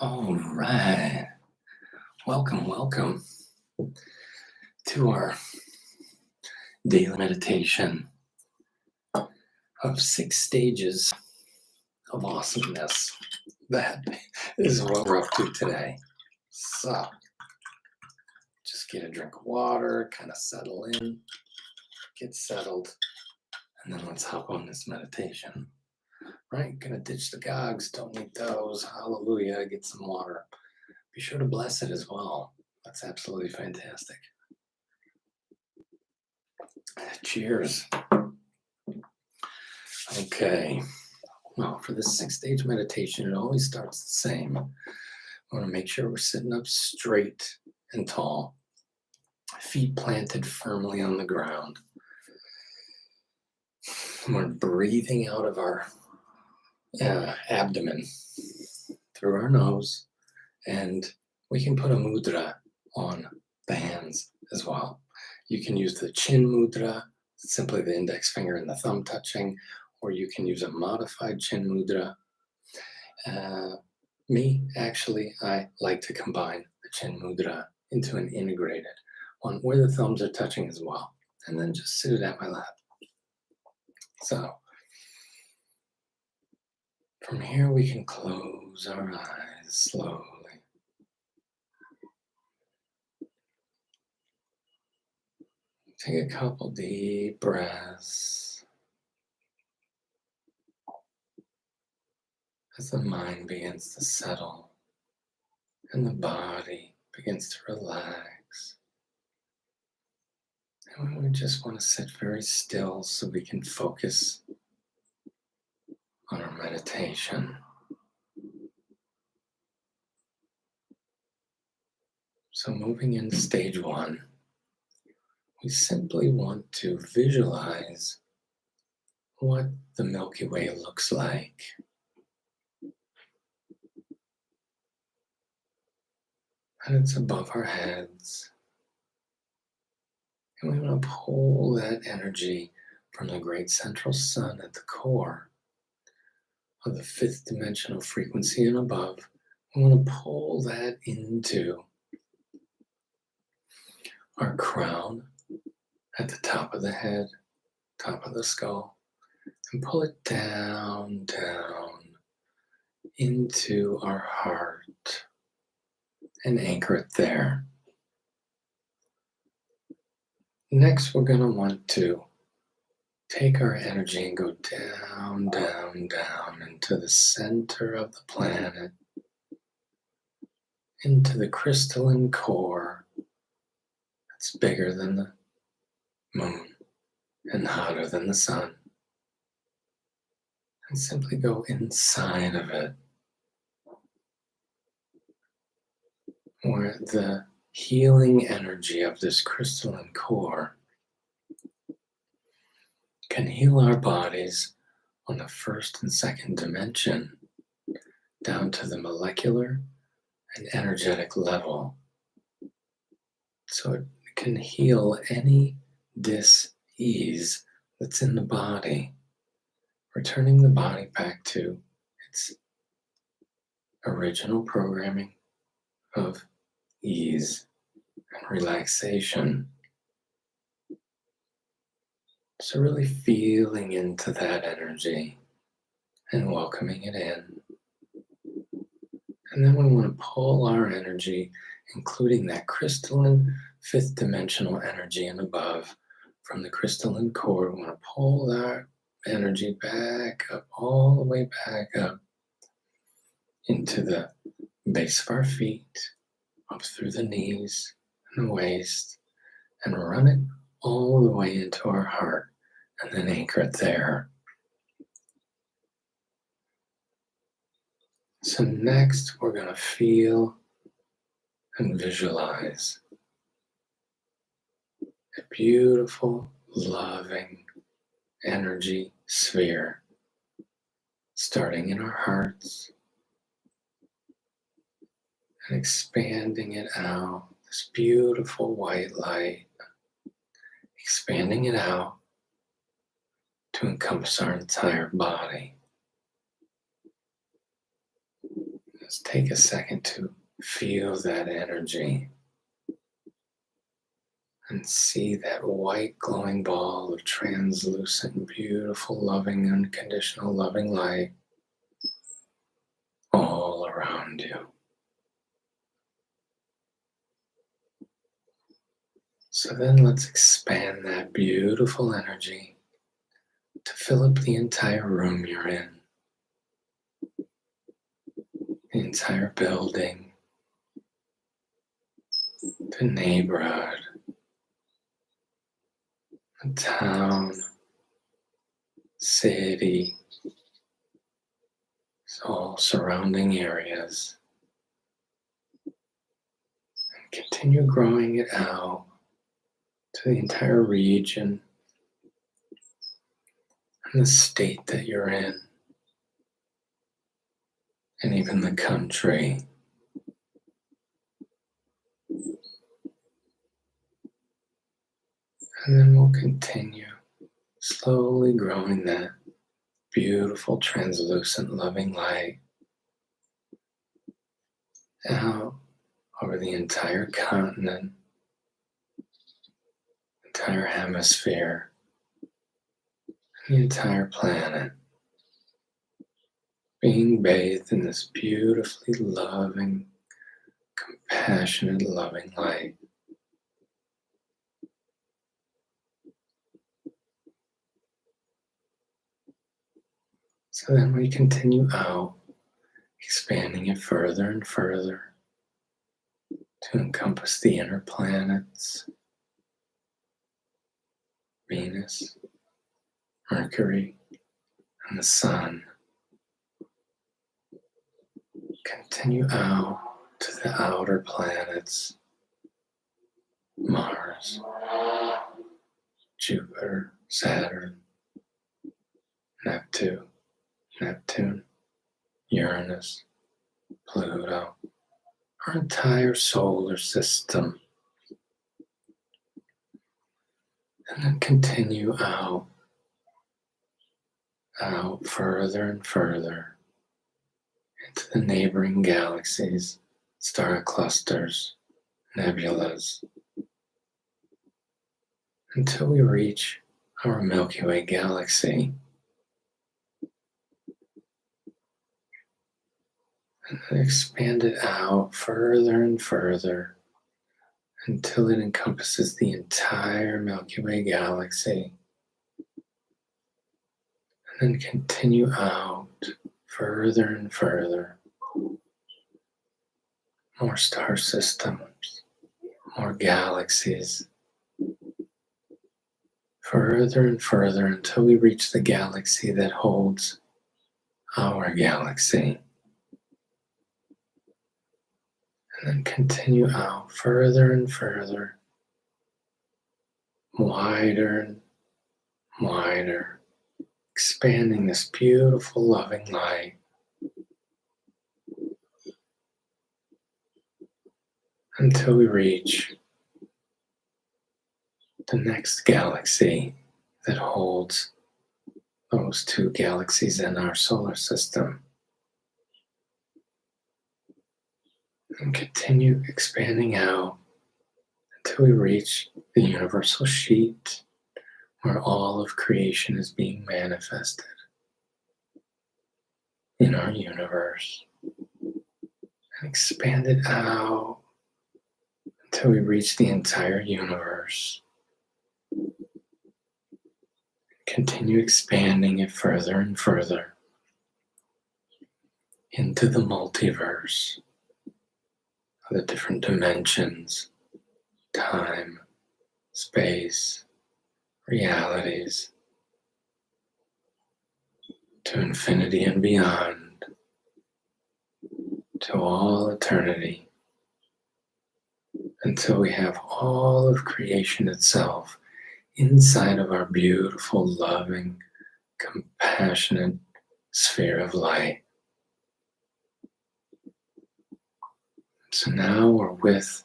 All right. Welcome to our daily meditation of 6 stages of awesomeness. That is what we're up to today. So just get a drink of water, kind of settle in, get settled, and then let's hop on this meditation. Right? Gonna ditch the gogs, don't need those. Hallelujah, get some water. Be sure to bless it as well. That's absolutely fantastic. Cheers. Okay. Well, for this 6 stage meditation, it always starts the same. I want to make sure we're sitting up straight and tall, feet planted firmly on the ground. We're breathing out of our abdomen through our nose, and we can put a mudra on the hands as well. You can use the chin mudra, simply the index finger and the thumb touching, or you can use a modified chin mudra. I like to combine the chin mudra into an integrated one where the thumbs are touching as well, and then just sit it at my lap. So from here we can close our eyes slowly. Take a couple deep breaths as the mind begins to settle and the body begins to relax. And we just want to sit very still so we can focus on our meditation. So moving into stage 1, we simply want to visualize what the Milky Way looks like. And it's above our heads. And we want to pull that energy from the great central sun at the core of the 5th dimensional frequency and above. We want to pull that into our crown at the top of the head, top of the skull, and pull it down into our heart and anchor it there. Next, we're going to want to take our energy and go down into the center of the planet, into the crystalline core that's bigger than the moon and hotter than the sun. And simply go inside of it, where the healing energy of this crystalline core can heal our bodies on the 1st and 2nd dimension down to the molecular and energetic level. So it can heal any dis-ease that's in the body, returning the body back to its original programming of ease and relaxation. So really feeling into that energy and welcoming it in. And then we want to pull our energy, including that crystalline 5th dimensional energy and above, from the crystalline core. We want to pull that energy back up, all the way back up into the base of our feet, up through the knees and the waist, and run it all the way into our heart, and then anchor it there. So next, we're going to feel and visualize a beautiful, loving energy sphere starting in our hearts and expanding it out, this beautiful white light, expanding it out to encompass our entire body. Just take a second to feel that energy and see that white glowing ball of translucent, beautiful, loving, unconditional, loving light all around you. So then let's expand that beautiful energy to fill up the entire room you're in, the entire building, the neighborhood, the town, city, all surrounding areas. And continue growing it out to the entire region and the state that you're in, and even the country. And then we'll continue slowly growing that beautiful, translucent, loving light out over the entire continent, entire hemisphere, and the entire planet, being bathed in this beautifully loving, compassionate, loving light. So then we continue out, expanding it further and further to encompass the inner planets, Venus, Mercury, and the Sun. Continue out to the outer planets, Mars, Jupiter, Saturn, Neptune, Uranus, Pluto, our entire solar system. And then continue out further and further into the neighboring galaxies, star clusters, nebulas, until we reach our Milky Way galaxy. And then expand it out further and further until it encompasses the entire Milky Way galaxy. And then continue out further and further. More star systems, more galaxies. Further and further until we reach the galaxy that holds our galaxy. And then continue out further and further, wider and wider, expanding this beautiful, loving light until we reach the next galaxy that holds those two galaxies in our solar system. And continue expanding out until we reach the universal sheet where all of creation is being manifested in our universe. And expand it out until we reach the entire universe. Continue expanding it further and further into the multiverse, the different dimensions, time, space, realities, to infinity and beyond, to all eternity, until we have all of creation itself inside of our beautiful, loving, compassionate sphere of light. So now we're with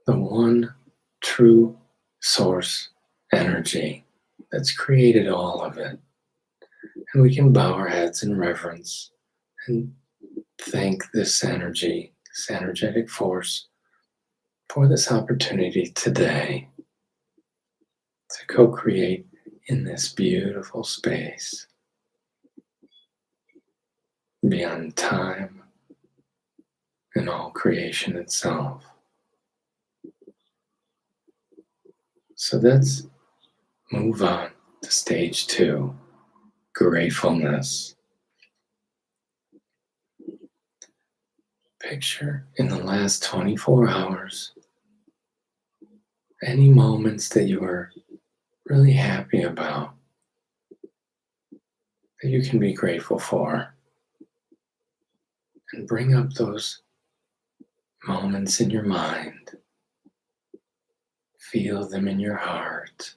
the one true source energy that's created all of it. And we can bow our heads in reverence and thank this energy, this energetic force, for this opportunity today to co-create in this beautiful space beyond time and all creation itself. So let's move on to stage 2, gratefulness. Picture in the last 24 hours any moments that you were really happy about, that you can be grateful for, and bring up those moments in your mind. Feel them in your heart.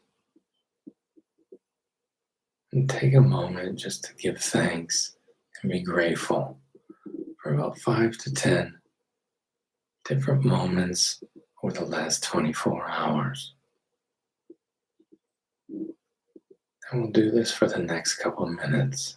And take a moment just to give thanks and be grateful for about 5 to 10 different moments over the last 24 hours. And we'll do this for the next couple of minutes.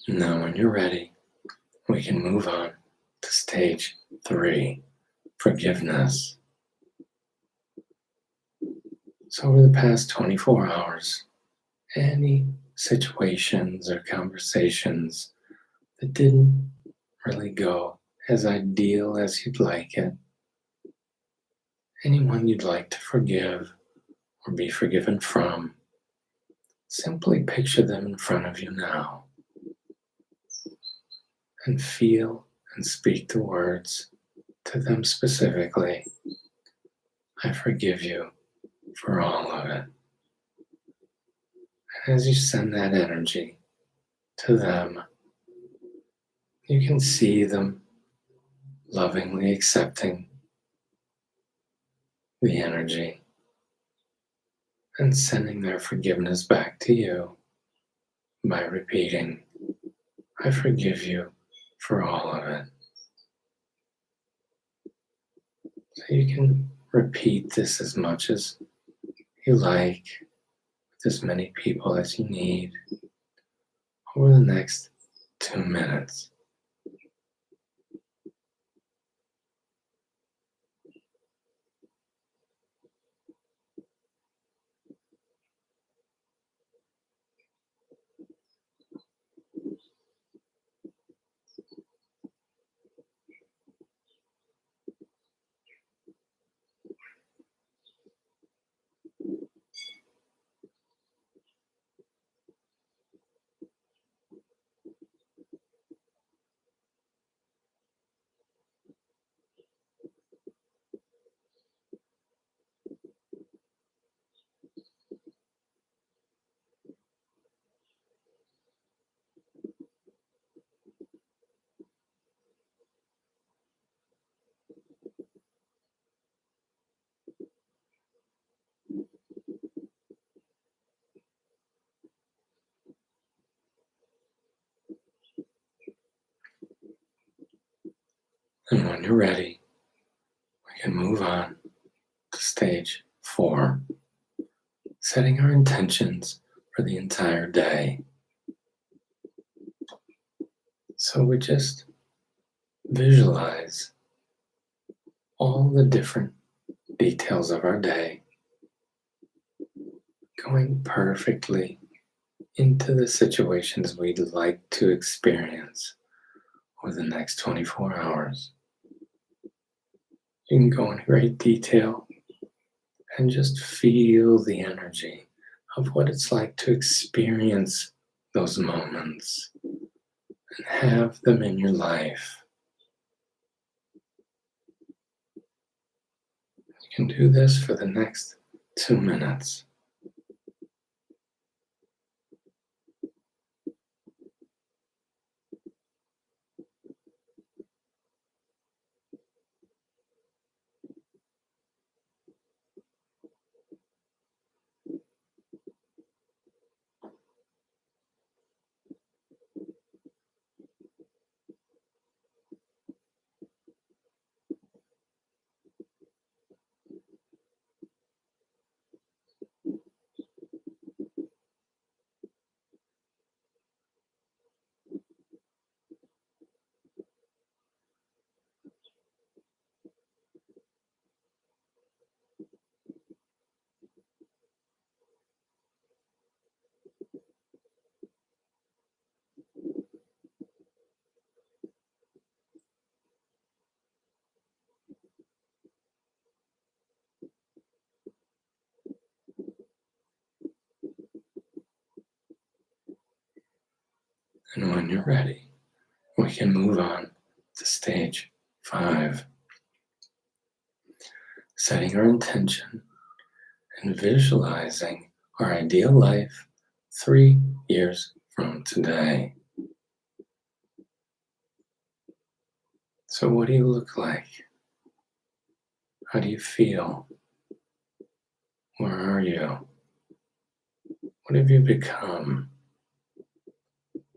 Now, when you're ready, we can move on to stage 3, forgiveness. So over the past 24 hours, any situations or conversations that didn't really go as ideal as you'd like it, anyone you'd like to forgive or be forgiven from, simply picture them in front of you now and feel and speak the words to them specifically. I forgive you for all of it. And as you send that energy to them, you can see them lovingly accepting the energy and sending their forgiveness back to you by repeating, I forgive you for all of it. So you can repeat this as much as you like, with as many people as you need, over the next 2 minutes. And when you're ready, we can move on to stage 4, setting our intentions for the entire day. So we just visualize all the different details of our day going perfectly into the situations we'd like to experience over the next 24 hours. You can go in great detail and just feel the energy of what it's like to experience those moments and have them in your life. You can do this for the next 2 minutes. And when you're ready, we can move on to stage 5. Setting our intention and visualizing our ideal life 3 years from today. So what do you look like? How do you feel? Where are you? What have you become?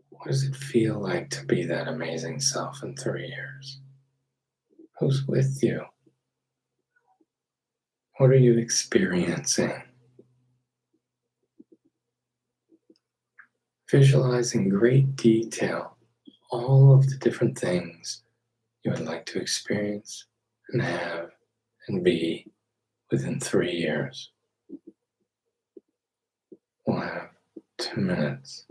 What does it feel like to be that amazing self in 3 years? Who's with you? What are you experiencing? Visualize in great detail all of the different things you would like to experience and have and be within 3 years. We'll have 2 minutes.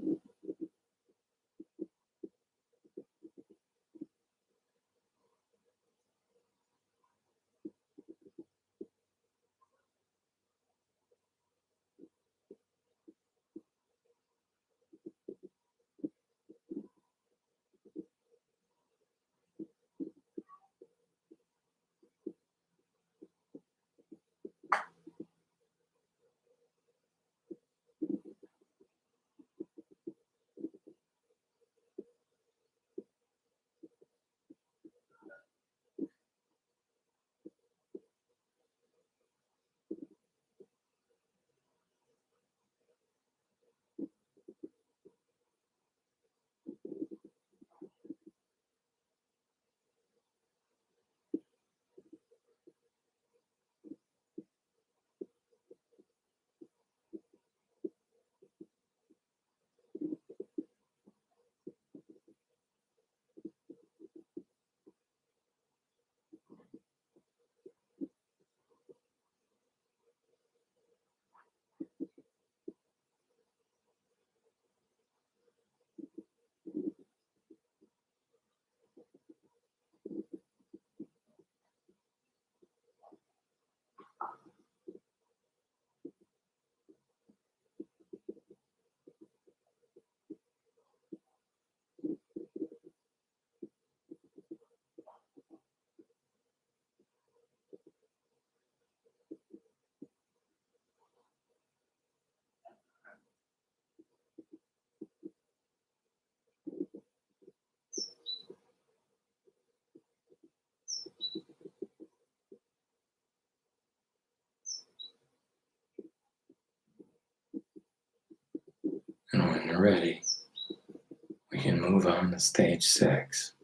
And when you're ready, we can move on to stage 6.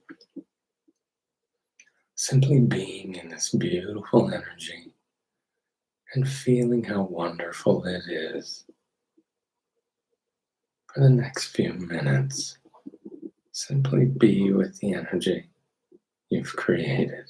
Simply being in this beautiful energy and feeling how wonderful it is. For the next few minutes, simply be with the energy you've created.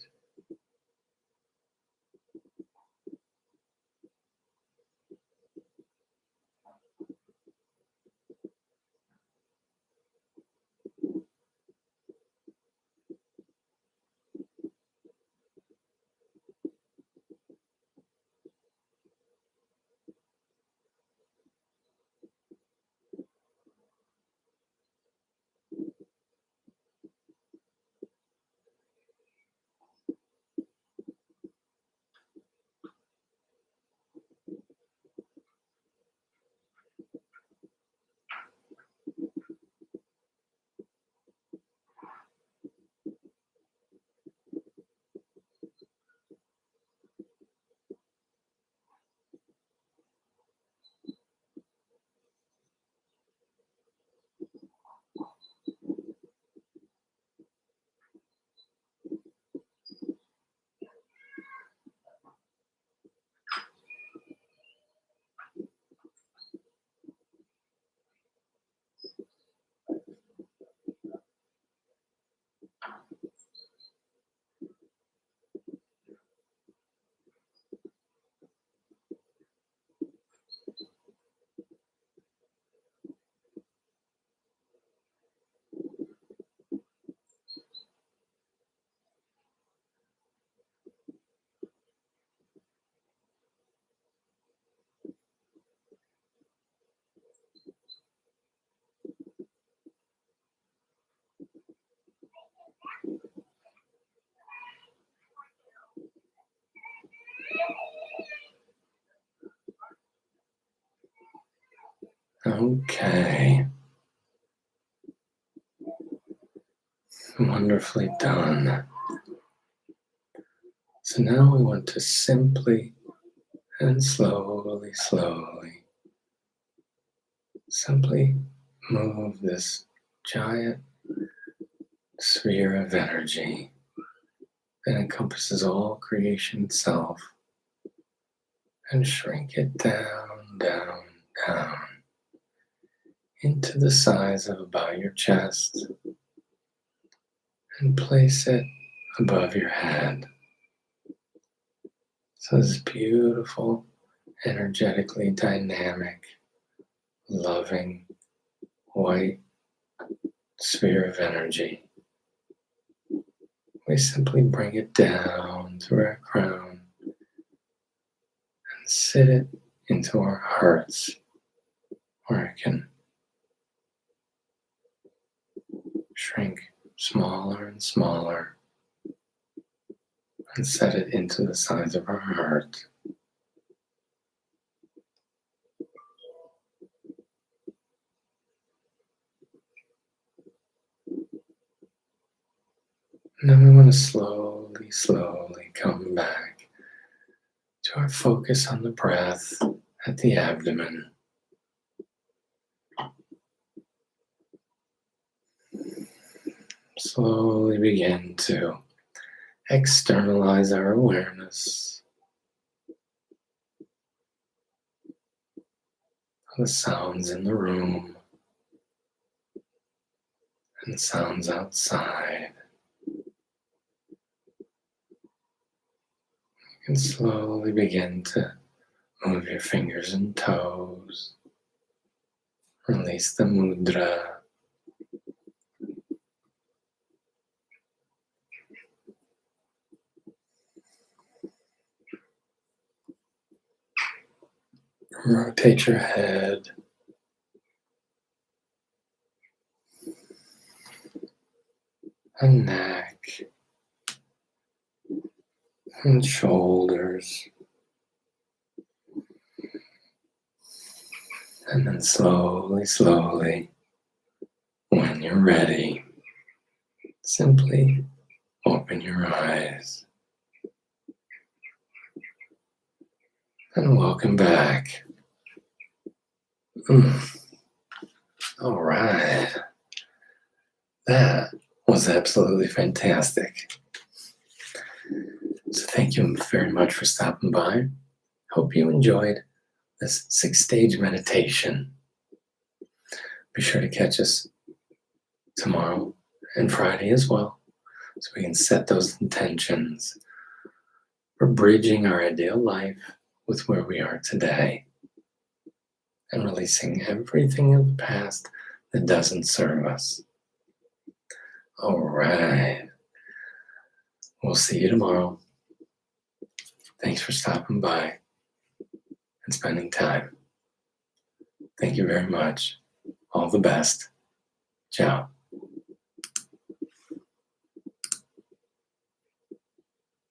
Okay. Wonderfully done. So now we want to simply and slowly simply move this giant sphere of energy that encompasses all creation itself and shrink it down into the size of about your chest and place it above your head. So this beautiful, energetically dynamic, loving, white sphere of energy. We simply bring it down through our crown and sit it into our hearts, where it can shrink smaller and smaller and set it into the size of our heart. And then we want to slowly come back to our focus on the breath at the abdomen. Slowly begin to externalize our awareness of the sounds in the room and sounds outside. And slowly begin to move your fingers and toes. Release the mudra. Rotate your head. And neck. And shoulders. And then slowly, when you're ready, simply open your eyes. And welcome back. All right. That was absolutely fantastic. So thank you very much for stopping by. Hope you enjoyed this 6-stage meditation. Be sure to catch us tomorrow and Friday as well, so we can set those intentions for bridging our ideal life with where we are today and releasing everything of the past that doesn't serve us. All right. We'll see you tomorrow. Thanks for stopping by and spending time. Thank you very much. All the best. Ciao.